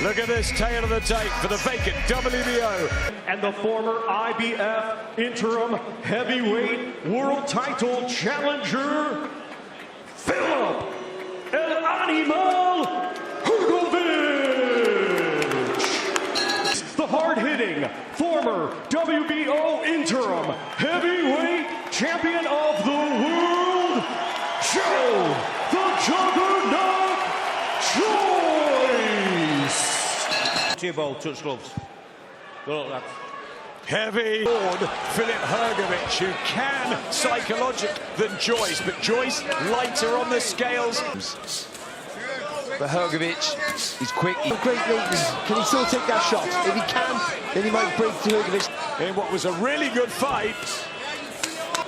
Look at this tail of the tape for the vacant WBO. And the former IBF interim heavyweight world title challenger, Filip Hrgovic. The hard-hitting former WBO interim heavyweight champion of the world, the Juggernaut, Joyce. 2 ball touch gloves. Good luck, lads. Heavy forward, Filip Hrgovic, who can psychological than Joyce, but Joyce lighter on the scales. But Hrgovic, he's quick. Great lately. Can he still take that shot? If he can, then he might break to Hrgovic. In what was a really good fight.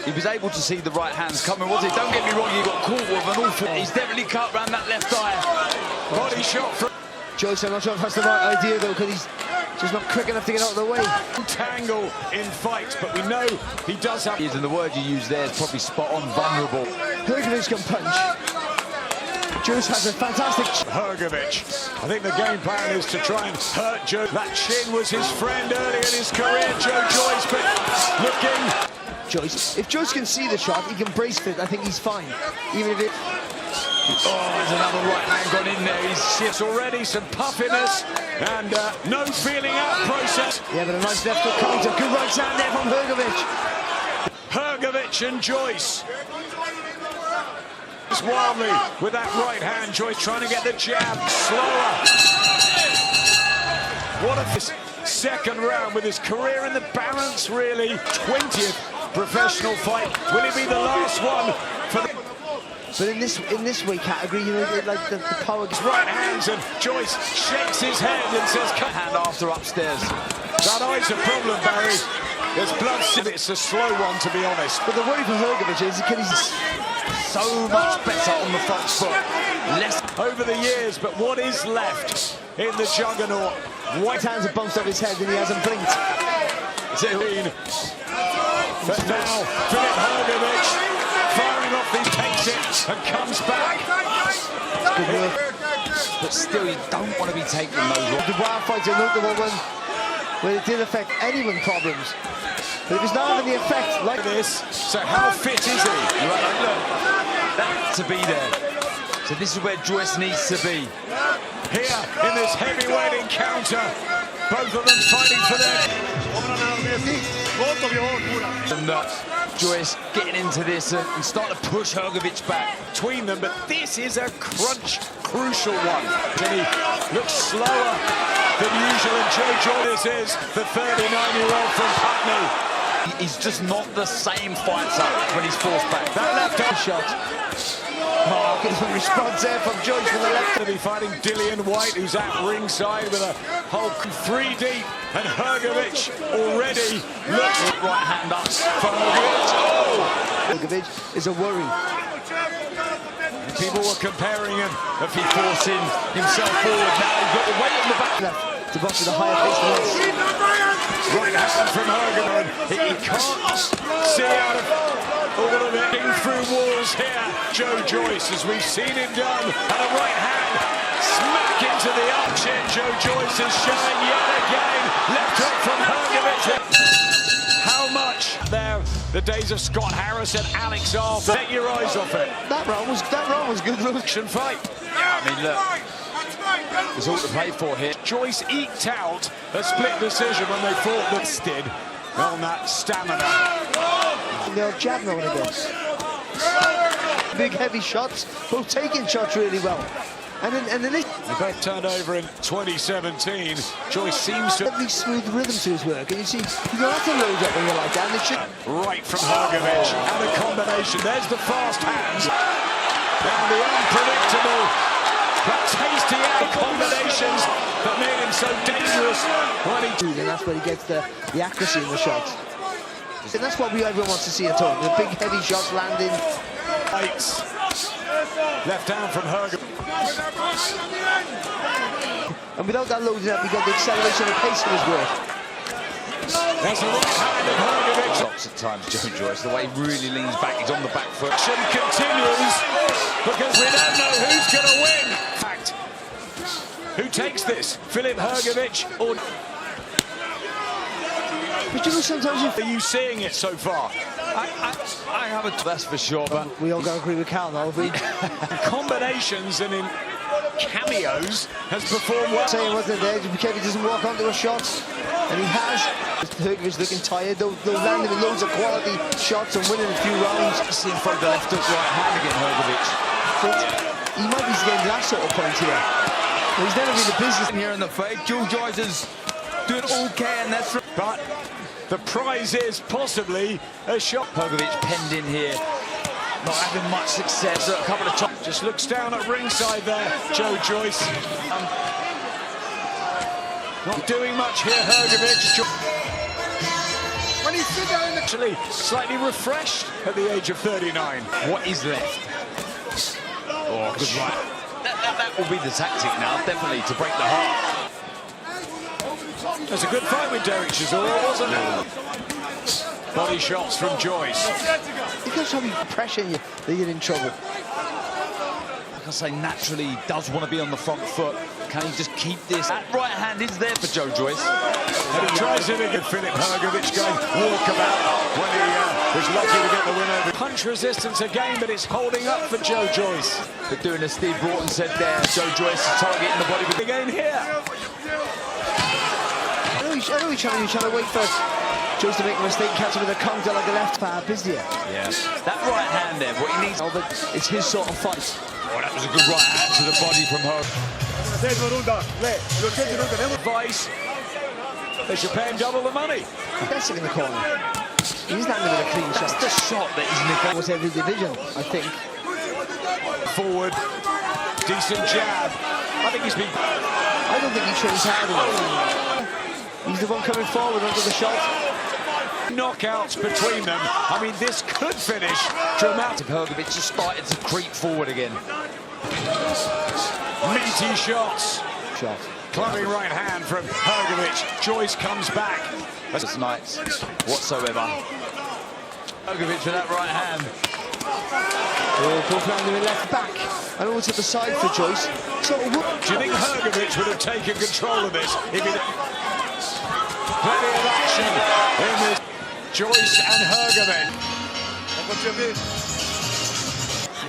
He was able to see the right hands coming, wasn't he? Don't get me wrong, he got caught with an awful... He's definitely cut around that left eye. Body shot from Joyce, I'm not sure if that's the right idea, though, because he's just not quick enough to get out of the way. Tangle in fights, but we know he does have... And the word you use there is probably spot on, vulnerable. Hrgovic can punch. Joyce has a fantastic... Hrgovic. I think the game plan is to try and hurt Joe. That chin was his friend early in his career, Joyce, but looking... Joyce, if Joyce can see the shot, he can brace for it. I think he's fine. Even if it... Oh, there's another right hand gone in there. He's shifts already, some puffiness, and no feeling out process. Yeah, but a nice left hook counter. Good right hand there from Hrgovic. Hrgovic and Joyce. Wildly with that right hand. Joyce trying to get the jab. Slower. What a second round with his career in the balance, really. 20th professional fight. Will it be the last one for the... But in this weight category, you know, like the power... Right hands, and Joyce shakes his head and says... hand after upstairs. That eye's a problem, Barry. There's blood. It's a slow one, to be honest. But the worry for Hrgovic is he's so much better on the front foot. Less over the years, but what is left in the Juggernaut? White hands have bounced off his head and he hasn't blinked. But now, Filip Hrgovic firing off these, takes it and comes back. Good work. But still, you don't want to be taking those off. The wild fights are notable when it did affect anyone's problems. But it was not having the effect like this. So how fit is he? Right, look, that to be there. So this is where Joyce needs to be. Here in this heavyweight encounter, both of them fighting for their... And Joyce getting into this and starting to push Hrgovic back between them, but this is a crucial one. And he looks slower than usual, and Joyce is the 39-year-old from Putney. He's just not the same fighter when he's forced back. That left arm shot. Oh, good response there from Joyce from the left. He'll be fighting Dillian White, who's at ringside with a whole 3 deep, and Hrgovic already looks... Right hand up for Hrgovic. Oh! Hrgovic is a worry. People were comparing him if he forcing himself forward. Now he's got the weight on the back. To box at a higher pace than this. Right hand from Hrgovic. He can't see out of all of it. Through walls here, Joyce, as we've seen him done. And a right hand smack into the armchair. Joyce is showing yet again. Left hook from Hrgovic. How much there? The days of Scott Harris and Alex Arthur. Take your eyes off it. That round was good. Action fight. Yeah, I mean, look. There's all to play for here. Joyce eked out a split decision when they fought listed on that stamina. They'll jab now and again. Big heavy shots, both taking shots really well. And then they both turned over in 2017. Joyce seems to have smooth rhythm to his work, and you see you don't have to load up when you're like that. And it should... Right from Hrgovic, and the combination. There's the fast hands, and the unpredictable but tasty combinations that made him so dangerous when he... And that's where he gets the accuracy in the shots. And that's what everyone wants to see at home. The big heavy shots landing. Lights. Left down from Hrgovic. And without that loading up, he got the acceleration and pace of his work. There's a right hand of Hrgovic. Lots of times, Joyce, the way he really leans back, he's on the back foot. Action continues because we don't know who's going to win. In fact, Who takes this? Filip Hrgovic or... But you know, sometimes Are you seeing it so far? I have a... That's for sure, but... we all got to agree with Cal, though. In combinations and in cameos has performed well. Saying wasn't there, just be careful he doesn't walk onto a shot. And he has. Hrgović looking tired, though landing with loads of quality shots and winning a few rounds. See him throw the left hook right hand again, Hrgović. But he might be getting that sort of point here. But he's never been the business. Here in the fight, Joyce is doing okay, and that's... But the prize is possibly a shot. Hrgović penned in here, not having much success. A couple of chops. Just looks down at ringside there, Joyce. Not doing much here, Hrgović. When he's actually slightly refreshed at the age of 39. What is left? Oh, good right. That will be the tactic now, definitely, to break the heart. That's a good fight with Derek Chisora, wasn't it? Body shots from Joyce. You can't have you pressuring you that you're in trouble. Like I say, naturally, he does want to be on the front foot. Can he just keep this? That right hand is there for Joyce. And he tries it again. Filip Hrgović going walkabout when he was lucky to get the win over. Punch resistance again, but it's holding up for Joyce. But doing as Steve Broughton said there, Joyce is targeting the body. Again here. I know you're trying to wait for Joyce to make a mistake, catch him with a counter like a left fab, isn't he? Yeah. That right hand there, what he needs. Oh, but it's his sort of fight. Oh, that was a good right hand to the body from her. Advice. They should pay him double the money. That's it in the corner. He's landing with a clean shot. That's the shot that he's nicking. Almost every division, I think. Forward. Decent jab. I think he's been... I don't think he trains hard enough. He's the one coming forward under the shot. Knockouts between them. I mean, this could finish dramatic. Hrgović just started to creep forward again. Meaty shots. Shot. Clubbing right hand from Hrgović. Joyce comes back. That's nice whatsoever. Hrgović with that right hand. Oh, both landing with left back. And over to the side for Joyce. So, do you think Hrgović would have taken control of this if he... Plenty of action in this. Joyce and Hrgović.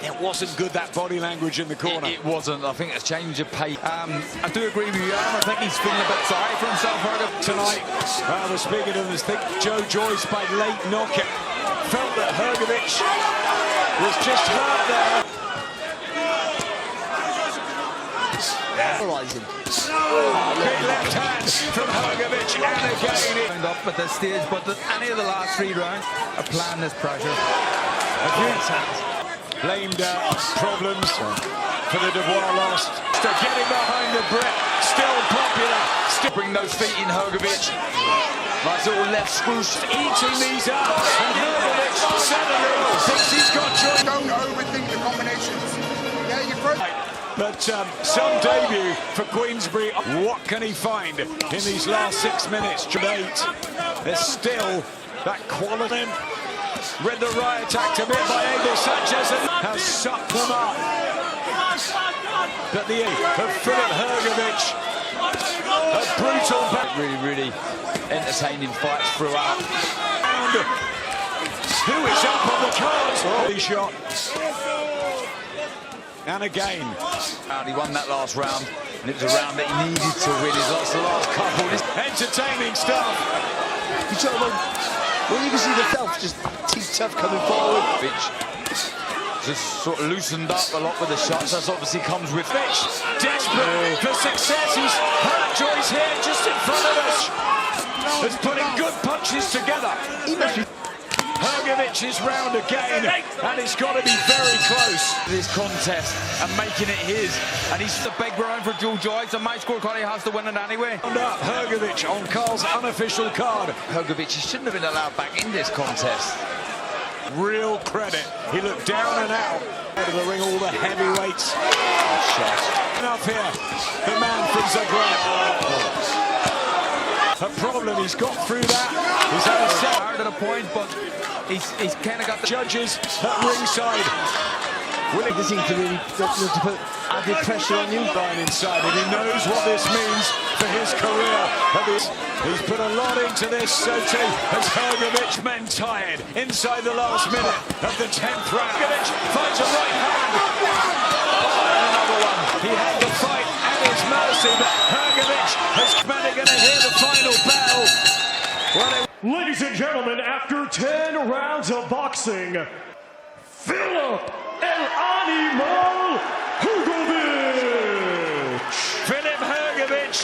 It wasn't good, that body language in the corner. It wasn't. I think a change of pace. I do agree with you, Adam. I think he's feeling a bit sorry for himself, Hrgović. Tonight, we're speaking of this thing. Joyce by late knockout. Felt that Hrgović was just hurt there. analysing. Big left hand from Hrgović, and again Up at this stage, but any of the last 3 rounds, applying this pressure. blamed problems for the Dubois lost. To get him behind the Brett, still popular. Still Bring those feet in, Hrgović. Nice little left swoosh. eating these up, and Hrgović suddenly thinks he's got Joyce. Don't overthink the combinations. Yeah, you're right. But some debut for Queensbury. What can he find in these last 6 minutes? 8. There's still that quality. Read the right attack to bit by Abel Sanchez and has sucked them up. But the of Filip Hrgović, a brutal back. Really entertaining fights throughout. And who is up on the cards? Oh, shot. And again. He won that last round, and it was a round that he needed to win. He's lost the last couple. Entertaining stuff. You talk about when you can see the felt just teeth tough coming forward. Just sort of loosened up a lot with the shots. That obviously comes with Hrgović, desperate for success. He's hurt Joyce here just in front of us. He's putting good punches together. He must be Hrgovic's round again, and it's got to be very close. this contest and making it his. And he's the big round for Joyce, and my scorecard, he has to win it anyway. Round up Hrgović on Carl's unofficial card. Hrgović, he shouldn't have been allowed back in this contest. Real credit. He looked down and out. Out of the ring, all the heavyweights. Shot. Up here, the man from Zagreb. A problem, he's got through that. He's had a set. Hard at a point, but he's kind of got the Judges at ringside. This seems to really to put added pressure on you. Line inside, and he knows what this means for his career. He's put a lot into this, so too has Hrgović. Men tired inside the last minute of the 10th round. Hrgović finds a right hand. Oh, and another one. He had the fight at his mercy, but Hrgović is going to hear the final bell. Ladies and gentlemen, after 10 rounds of boxing, Filip El Animal